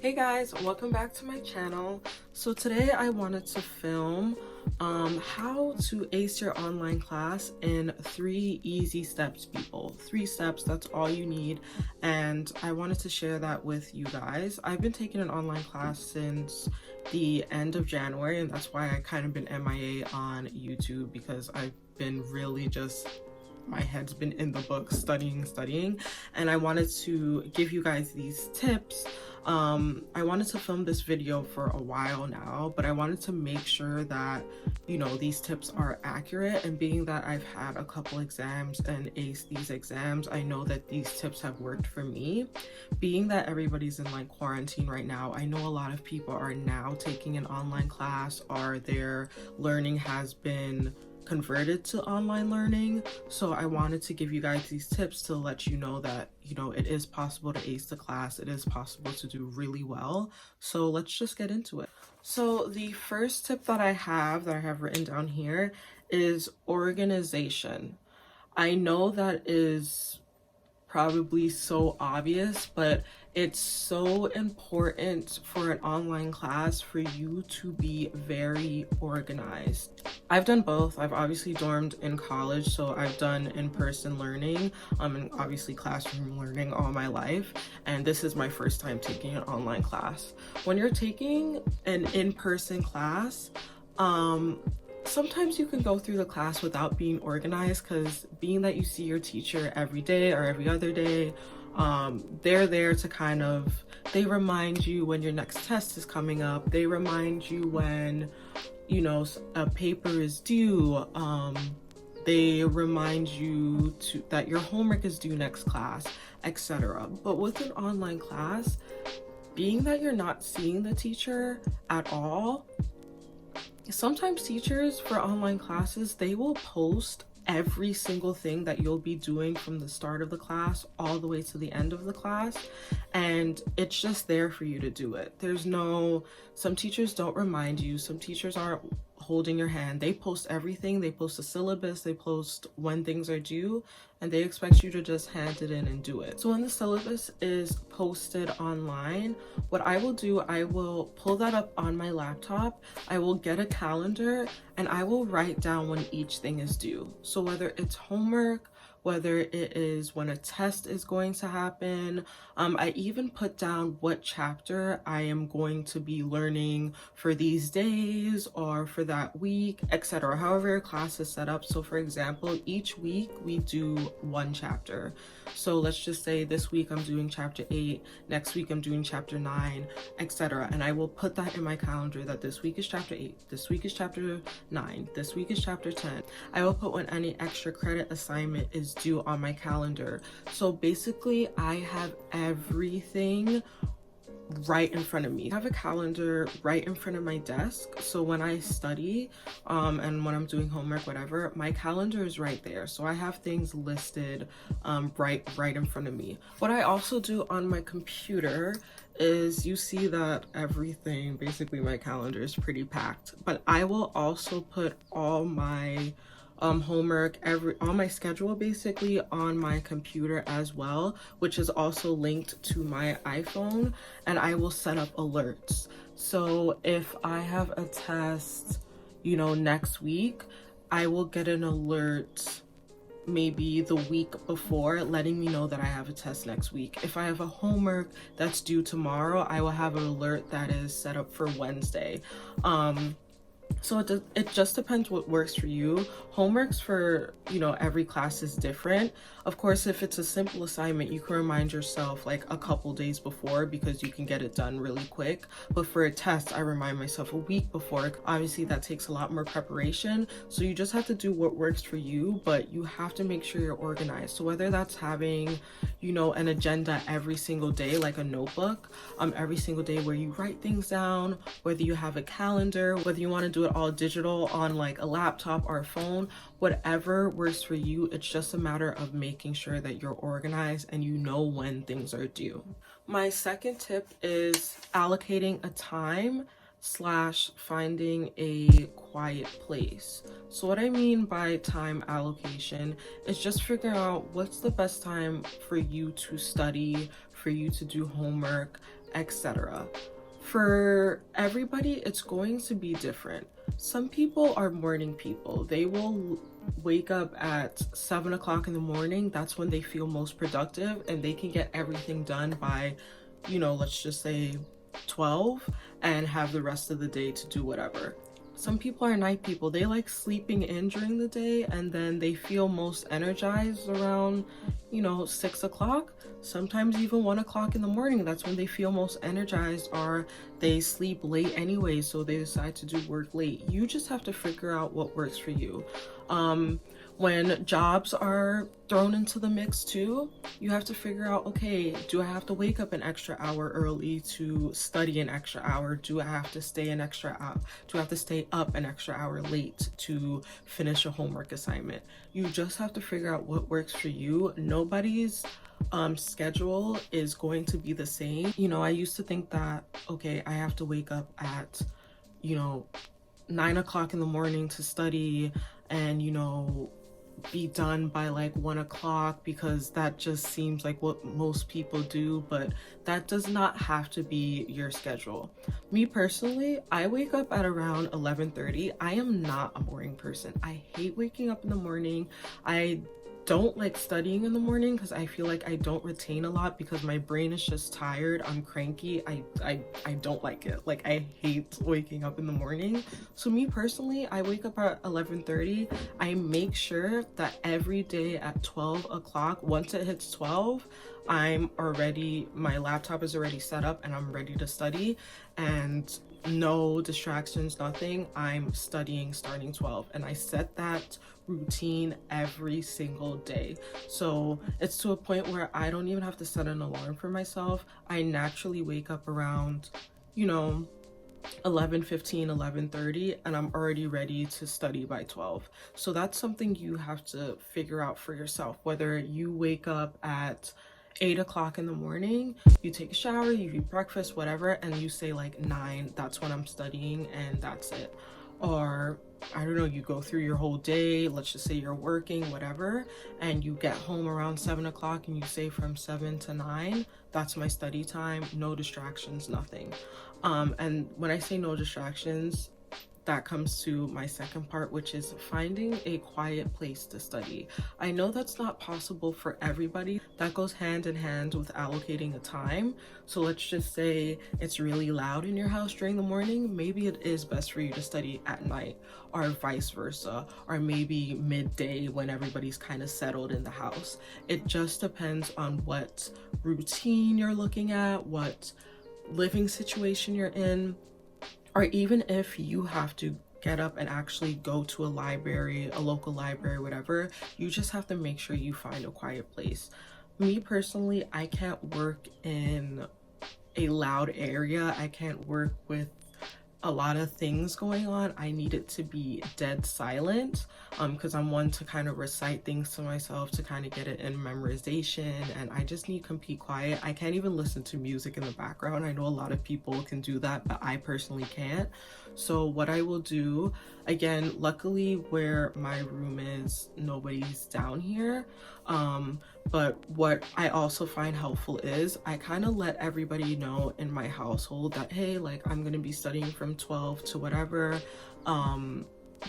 Hey guys, welcome back to my channel. So today I wanted to film how to ace your online class in 3 easy steps, people. 3 steps, that's all you need, and I wanted to share that with you guys. I've been taking an online class since the end of January, and that's why I kind of been MIA on YouTube, because I've been really just, my head's been in the book studying, and I wanted to give you guys these tips. I wanted to film this video for a while now, but I wanted to make sure that, you know, these tips are accurate, and being that I've had a couple exams and aced these exams, I know that these tips have worked for me. Being that everybody's in like quarantine right now, I know a lot of people are now taking an online class, or their learning has been converted to online learning. So I wanted to give you guys these tips to let you know that, you know, it is possible to ace the class. It is possible to do really well. So let's just get into it. So the first tip that I have written down here is organization. I know that is probably so obvious, but it's so important for an online class for you to be very organized. I've done both. I've obviously dormed in college, so I've done in-person learning and obviously classroom learning all my life, and this is my first time taking an online class. When you're taking an in-person class, sometimes you can go through the class without being organized, because being that you see your teacher every day or every other day, they're there to kind of, they remind you when your next test is coming up, they remind you when, you know, a paper is due, they remind you that your homework is due next class, etc. But with an online class, being that you're not seeing the teacher at all, sometimes teachers for online classes, they will post every single thing that you'll be doing from the start of the class all the way to the end of the class, and it's just there for you to do it. There's no, some teachers don't remind you, some teachers aren't holding your hand. They post everything. They post the syllabus, they post when things are due, and they expect you to just hand it in and do it. So when the syllabus is posted online, what I will do, I will pull that up on my laptop, I will get a calendar, and I will write down when each thing is due. So whether it's homework, whether it is when a test is going to happen, I even put down what chapter I am going to be learning for these days or for that week, etc. However your class is set up. So for example, each week we do one chapter. So let's just say this week I'm doing chapter 8, next week I'm doing chapter 9, etc. And I will put that in my calendar that this week is chapter 8, this week is chapter 9, this week is chapter 10. I will put when any extra credit assignment is due on my calendar. So basically I have everything right in front of me. I have a calendar right in front of my desk, so when I study and when I'm doing homework, whatever, my calendar is right there. So I have things listed right in front of me. What I also do on my computer is, you see that everything, basically my calendar is pretty packed, but I will also put all my homework, on my schedule basically on my computer as well, which is also linked to my iPhone, and I will set up alerts. So if I have a test, you know, next week, I will get an alert maybe the week before letting me know that I have a test next week. If I have a homework that's due tomorrow, I will have an alert that is set up for Wednesday. So it just depends what works for you. Homeworks for, you know, every class is different. Of course, if it's a simple assignment, you can remind yourself like a couple days before, because you can get it done really quick. But for a test, I remind myself a week before. Obviously, that takes a lot more preparation. So you just have to do what works for you, but you have to make sure you're organized. So whether that's having, you know, an agenda every single day, like a notebook, every single day where you write things down, whether you have a calendar, whether you want to do it all digital on like a laptop or a phone, whatever works for you. It's just a matter of making sure that you're organized and you know when things are due. My second tip is allocating a time / finding a quiet place. So what I mean by time allocation is just figuring out what's the best time for you to study, for you to do homework, etc. For everybody, it's going to be different. Some people are morning people. They will wake up at 7 o'clock in the morning. That's when they feel most productive, and they can get everything done by, let's just say 12, and have the rest of the day to do whatever. Some people are night people. They like sleeping in during the day, and then they feel most energized around 6 o'clock, sometimes even 1 o'clock in the morning. That's when they feel most energized, or they sleep late anyway, so they decide to do work late. You just have to figure out what works for you. When jobs are thrown into the mix too, you have to figure out, okay, do I have to wake up an extra hour early to study an extra hour? Do I have to stay an extra hour? Do I have to stay up an extra hour late to finish a homework assignment? You just have to figure out what works for you. Nobody's schedule is going to be the same. I used to think that, okay, I have to wake up at 9 o'clock in the morning to study, and be done by like 1 o'clock, because that just seems like what most people do, but that does not have to be your schedule. Me personally, I wake up at around 11:30. I am not a morning person. I hate waking up in the morning. I don't like studying in the morning because I feel like I don't retain a lot, because my brain is just tired. I'm cranky. I don't like it. Like, I hate waking up in the morning. So me personally, I wake up at 11:30. I make sure that every day at 12 o'clock, once it hits 12, my laptop is already set up and I'm ready to study, and no distractions, nothing. I'm studying starting 12, and I set that routine every single day. So it's to a point where I don't even have to set an alarm for myself. I naturally wake up around 11:15, 11:30, and I'm already ready to study by 12. So that's something you have to figure out for yourself, whether you wake up at 8 o'clock in the morning, you take a shower, you eat breakfast, whatever, and you say like 9, that's when I'm studying, and that's it. Or I don't know, you go through your whole day, let's just say you're working, whatever, and you get home around 7 o'clock and you say from 7 to 9, that's my study time, no distractions, nothing. And when I say no distractions, that comes to my second part, which is finding a quiet place to study. I know that's not possible for everybody. That goes hand in hand with allocating a time. So let's just say it's really loud in your house during the morning. Maybe it is best for you to study at night, or vice versa, or maybe midday when everybody's kind of settled in the house. It just depends on what routine you're looking at, what living situation you're in, or even if you have to get up and actually go to a library, a local library, whatever, you just have to make sure you find a quiet place. Me personally, I can't work in a loud area. I can't work with a lot of things going on. I need it to be dead silent, because I'm one to kind of recite things to myself to kind of get it in memorization, and I just need complete quiet. I can't even listen to music in the background. I know a lot of people can do that, but I personally can't. So what I will do, again, luckily where my room is, nobody's down here, but what I also find helpful is I kind of let everybody know in my household that, hey, like, I'm gonna be studying from 12 to whatever.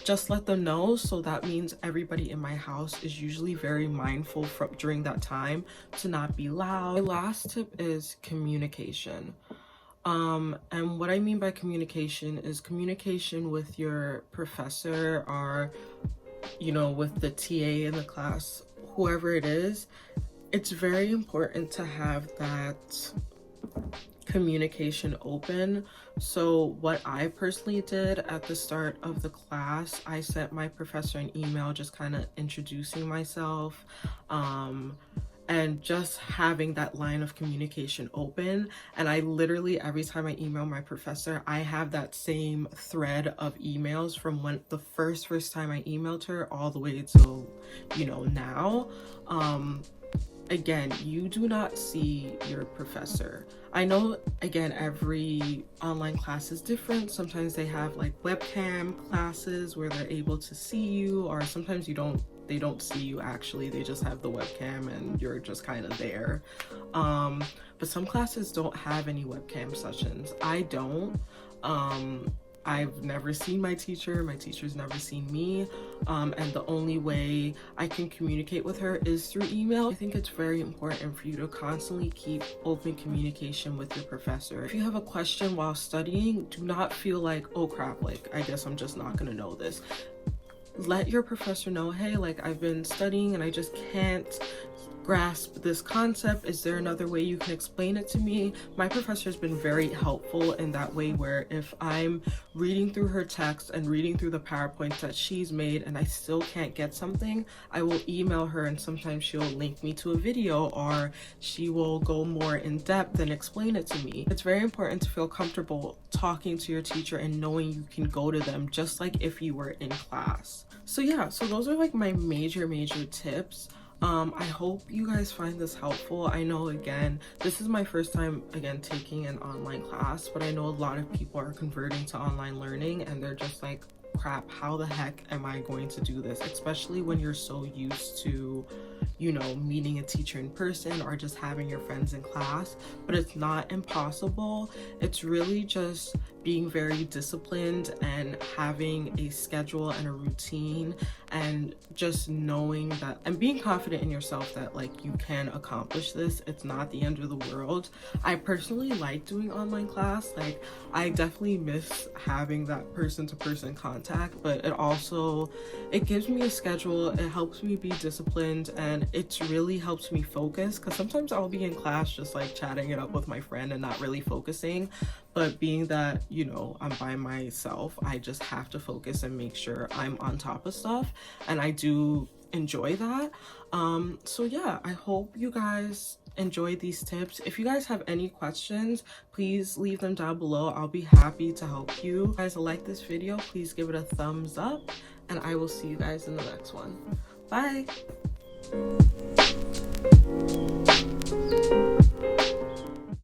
Just let them know. So that means everybody in my house is usually very mindful during that time to not be loud. My last tip is communication. And what I mean by communication is communication with your professor, or with the TA in the class, whoever it is. It's very important to have that communication open. So what I personally did at the start of the class, I sent my professor an email just kind of introducing myself, and just having that line of communication open. And I literally, every time I email my professor, I have that same thread of emails from when the first time I emailed her all the way till now. Again, you do not see your professor. I know, again, every online class is different. Sometimes they have like webcam classes where they're able to see you, or sometimes they don't see you actually, they just have the webcam and you're just kind of there. But some classes don't have any webcam sessions. I don't. I've never seen my teacher's never seen me, and the only way I can communicate with her is through email. I think it's very important for you to constantly keep open communication with your professor. If you have a question while studying, do not feel like, oh crap, like I guess I'm just not gonna know this. Let your professor know, hey, like I've been studying and I just can't grasp this concept. Is there another way you can explain it to me? My professor has been very helpful in that way, where if I'm reading through her text and reading through the PowerPoints that she's made and I still can't get something, I will email her, and sometimes she'll link me to a video or she will go more in depth and explain it to me. It's very important to feel comfortable talking to your teacher and knowing you can go to them just like if you were in class. So yeah, so those are like my major tips. I hope you guys find this helpful. I know, again, this is my first time taking an online class, but I know a lot of people are converting to online learning and they're just like, crap, how the heck am I going to do this? Especially when you're so used to, you know, meeting a teacher in person or just having your friends in class. But it's not impossible. It's really just being very disciplined and having a schedule and a routine, and just knowing that and being confident in yourself that like you can accomplish this. It's not the end of the world. I personally like doing online class. Like I definitely miss having that person-to-person contact, but it gives me a schedule. It helps me be disciplined, and it really helps me focus, because sometimes I'll be in class just like chatting it up with my friend and not really focusing. But being that, you know, I'm by myself, I just have to focus and make sure I'm on top of stuff, and I do enjoy that. So yeah, I hope you guys enjoyed these tips. If you guys have any questions, please leave them down below. I'll be happy to help you. If you guys like this video, please give it a thumbs up, and I will see you guys in the next one. Bye.